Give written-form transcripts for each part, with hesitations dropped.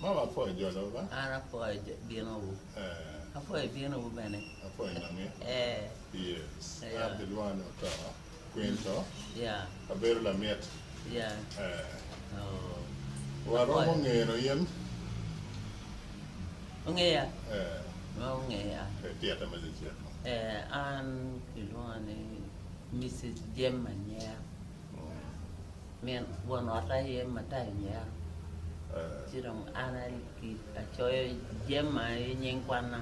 Mama poi giorno va? Ana poi vieno u. A poi vieno u bene. Poi non è? Yes. Yeah. Abdi Luano to. Quinto. Yeah. Abero la met. Yeah. Oh. Waro mo ngeno yen. Ngea. Ngea. Tiata ma dice. An Luane Mrs. Gemma Nyero. Men wonota ye mata Nyero. Chirong ana ki achoy Gemma yen kwana.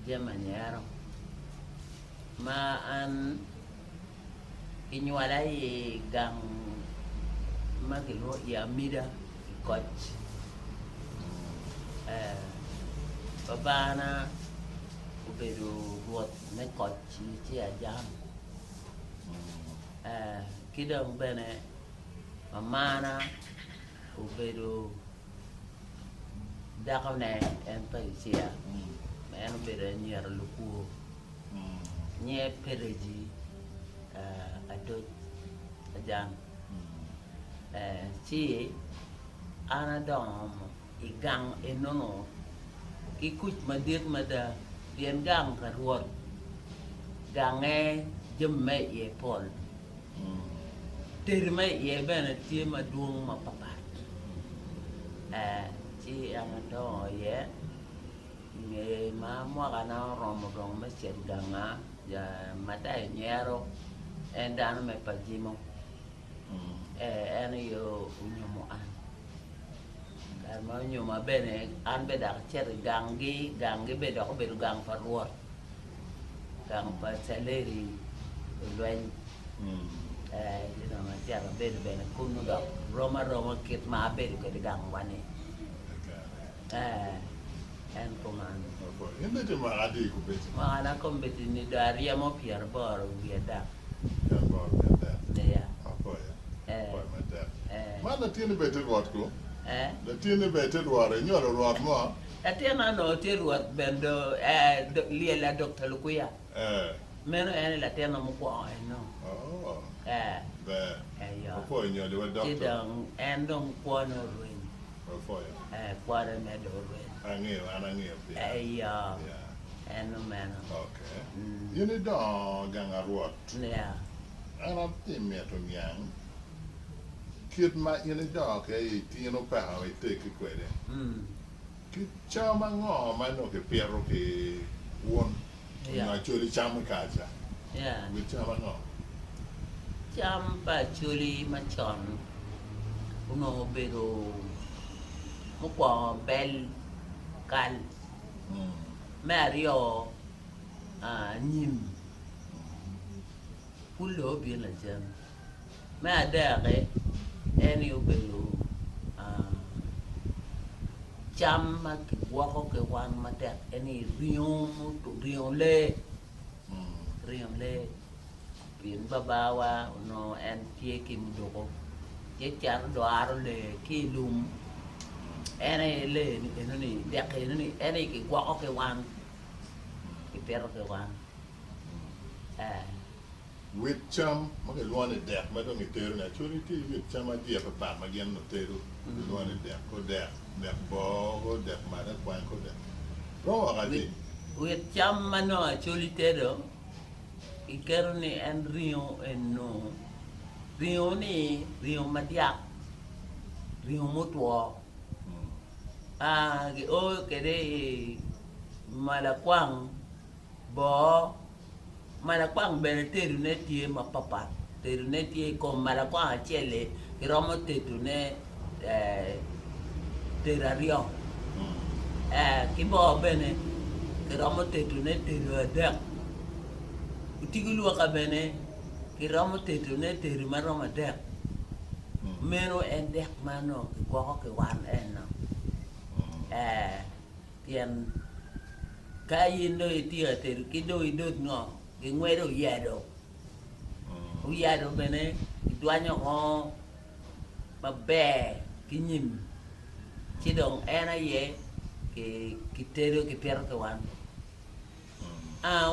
Gemma Nyero. Ma an inyuala ye gang magilo ya mida coach. Babana ubedu ruot ne coach chi ajam. Kidong bene mamana ubedu dakone en paisia. Men ubedu nyer luku. Nye pereji adot ajam. Chi ana dom igang enono kikuch madir mada yen gang karuot gange jemme ye pol terme ye bena tie madung mapapa chi ana do ye me ma mo kana romo dong me chen ganga ya mata nyero endan me pajimo ene yo unyomo an karma nyoma bene an be dak cher gangi be dok be gang paruot gang pa saleri lwen you know ma cher be bene kunu dok roma kit ma be ko de gang wane en koman Inde te ma adi ko beti. Ma ana ko beti ni daria mo pier bor vieda. Ya bor vieda. Ya. Apo ya. Poi ma te. Ma la tiene beti ruot ko? La La tiene beti ruore, nyoro ruot mo? tiene no ti ruot bendo li la doctor Lukuya. Meno ene la tiene mo ko no. Oh. Be. Ya. Poi nyoro wa doctor. Ti dong en dong ko no ruin. Poi. Ko re me do ruin. Ana ngeo. Ya. En no meno. Okay. Yene do ganga ruot. Ya. Ana timme to nyang. Kit ma yene do ke tieno pa ha te ke kwede. Ki chama ngo ma no ke perro ke won. Na chori chama kaja. Ya. Ki chama ngo. Cham pa chuli machon. Uno bedo mo ko bel kal Mario Nim Pulo bien la jam ma dare eni obelo cham ma ki wako ke wan ma te eni rion le bien babawa no en tie ki mudoko ye char doaro le ki lum ene le ni dek ni ene ki wako ke wan ki pero ke wan Wit cham ma ke luane dek ma do ngi teru na chori ti wit cham a dia pa ma gen no teru. Luane dek ko dek bo ko dek ma da kwan ko dek. Ro ga di. Wit cham mano choli tero ikero ni en rio en no rio ni rio madia rio motwo o kede malakwang bo malakwang bene teru ne tie mapapa teru ne tie ko malakwang chele kiromo teru ne terario kibo bene kiromo teru ne teru adek utigulu ka bene kiromo teru ne teru maromo adek meno endek mano ko ke wan eno tien kayi no itia teru kido idot no ngwero yado uyado bene idwanyo ho mabe kinyim kidong ena ye ke kitero ke pero ke wan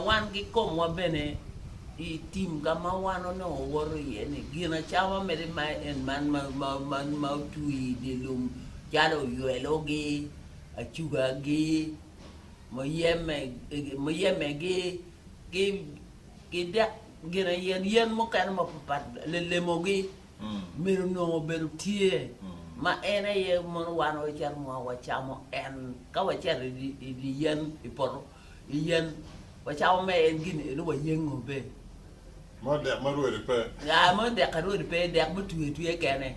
wan ki kom wa bene i tim kama wano no woro ye ni gina chawa mere ma en man ma tui de lum chalo yuelogi achugagi moyeme gi dek gina yen mo kan mo pat le mogi meru no beru tie ma ene ye mon wan o char mo wa chamo en ka wa char di yen ipor yen wa chamo me en gini no wa yengo be mo de maru de pe ya mo de karu de pe de mo tuye kene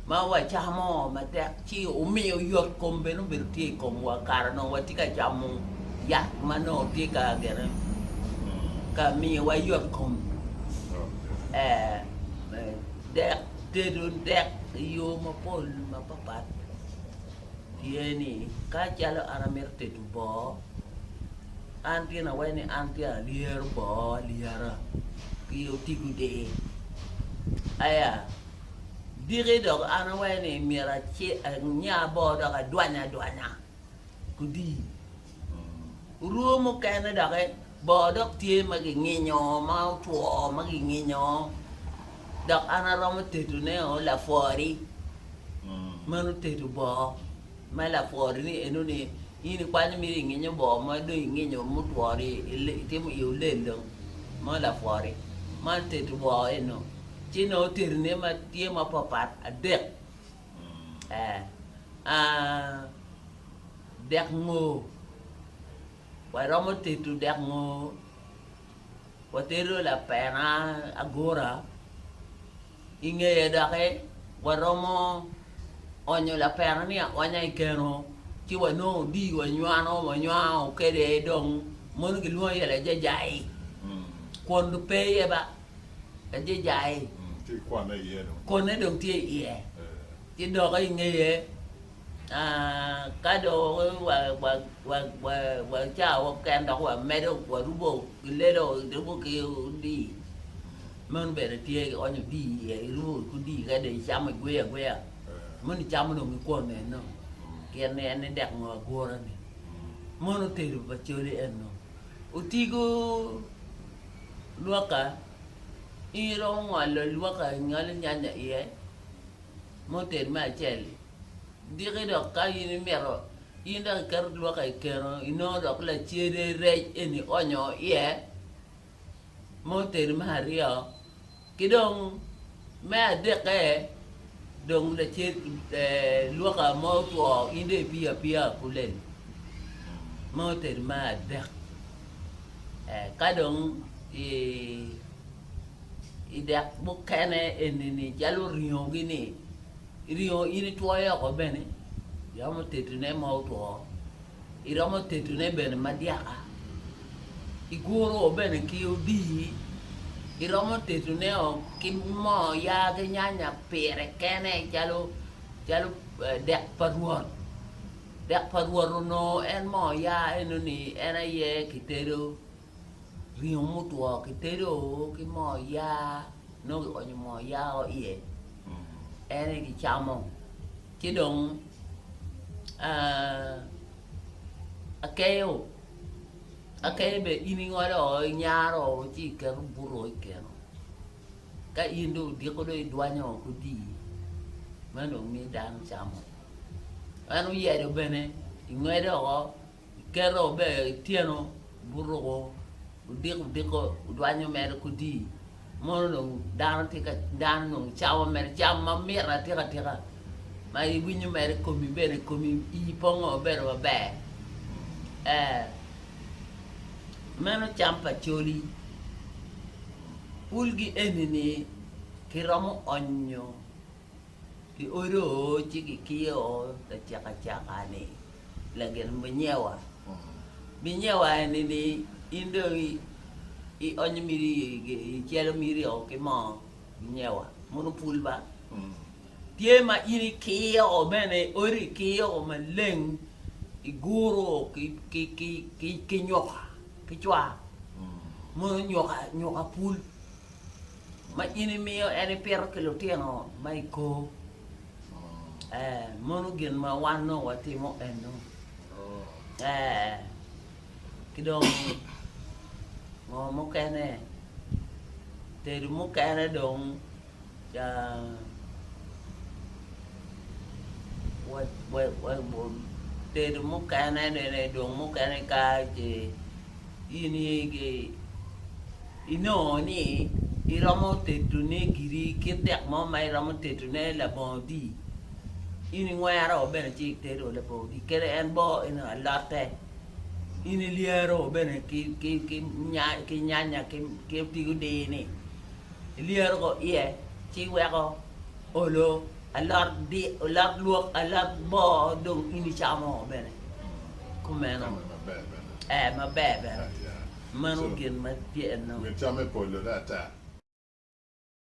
ma wa chamo ma de chi o mi o yot kombe no beru tie kom wa kar no wa tika chamo ya ma no tika gere ka mi wa yot kom dek tedun dek yo ma pol ma papat tieni ka chalo aramer tetu bo antina weni antia lier bo liara kiyo tigude aya dire dog ana weni mira chi nya bo dog duanya kudi rumo kana dog bo dog tie magi nginyo ma tuo magi nginyo dok ana romo tetu ne o la fuori manu tetu bo ma la fuori ni eno ni ini kwani mi nginyo bo ma do nginyo mu tuori ile temu io lendo ma la fuori man tetu bo eno chino terne ma tie ma papat adek dek ngo wa romo tetu dek ngo wa teru la pena agora inge dake waromo onyo la pera ni onya ikeno ti wa no di wa nywa kede dong mon ki luo yele jajai kon du pe ye ba jajai ti kwana ye no kon ne dong ti ye ti do ga inge ye ka do wa cha wa kan do wa medo wa rubo le do rubo ki di man bere tie onyo di ru ku di ga de chama gwe man chama no ko ne no ke ne dek ngo gora ni mono teru ba chole eno utigo luaka iro ngalo luaka ngalo nyanya ye moter ma cheli dire do ka yini mero inda kar luaka kero ino do la chere re eni onyo ye moter ma rio kidong me deke dong le chet luaka mo to inde pia kulen moter ma dek kadong i dek bukene enini jalo rio gini rio ini tuaya ko bene yamo tetu ne mo to iramo tetu ne bene madiaka igoro bene ki odi iromo tetu ne o ki mo ya ke nyanya pere kene jalo dek paruor no en mo ya enuni ena ye kitero rio mutuo kitero ki mo ya no onyo mo ya o ye ene ki chamo kidong akebe ini ngoro nyaro chi ke buro ikeno ka indo diko do duanyo kudi mano mi dan chamo anu yero bene ingwede o kero be tieno buro diko duanyo mer kudi mono dan tika dan no chawo mer chama mera tika ma ibinyo mer komi bene komi I pongo bero be mano champa choli ulgi enini kiromo onyo ki oro chiki kio ta chaka ni lagen binyewa enini indo I onyo miri chelo miri o ke mo binyewa mono pulba tie ma ini kio bene ori kio maleng iguro ki nyoka kichwa mo nyoka pul ma ini mio ene per ke lo tieno mai ko mono gen ma wano watimo eno kidong mo kene teru mo kene dong what te mo kana ne do mo kana ka je ini ni iramo te tune giri ketek mo mai ramo te tune la bondi ini ngwara o bene chi te ro la bondi kere en bo ina latte ini liero bene ki nya ki tigu de ni liero ko ie chi wego olo alar luok alar bo dong ini chamo bene kumeno ma bebe mano gen ma pieno mi chame pollo da ta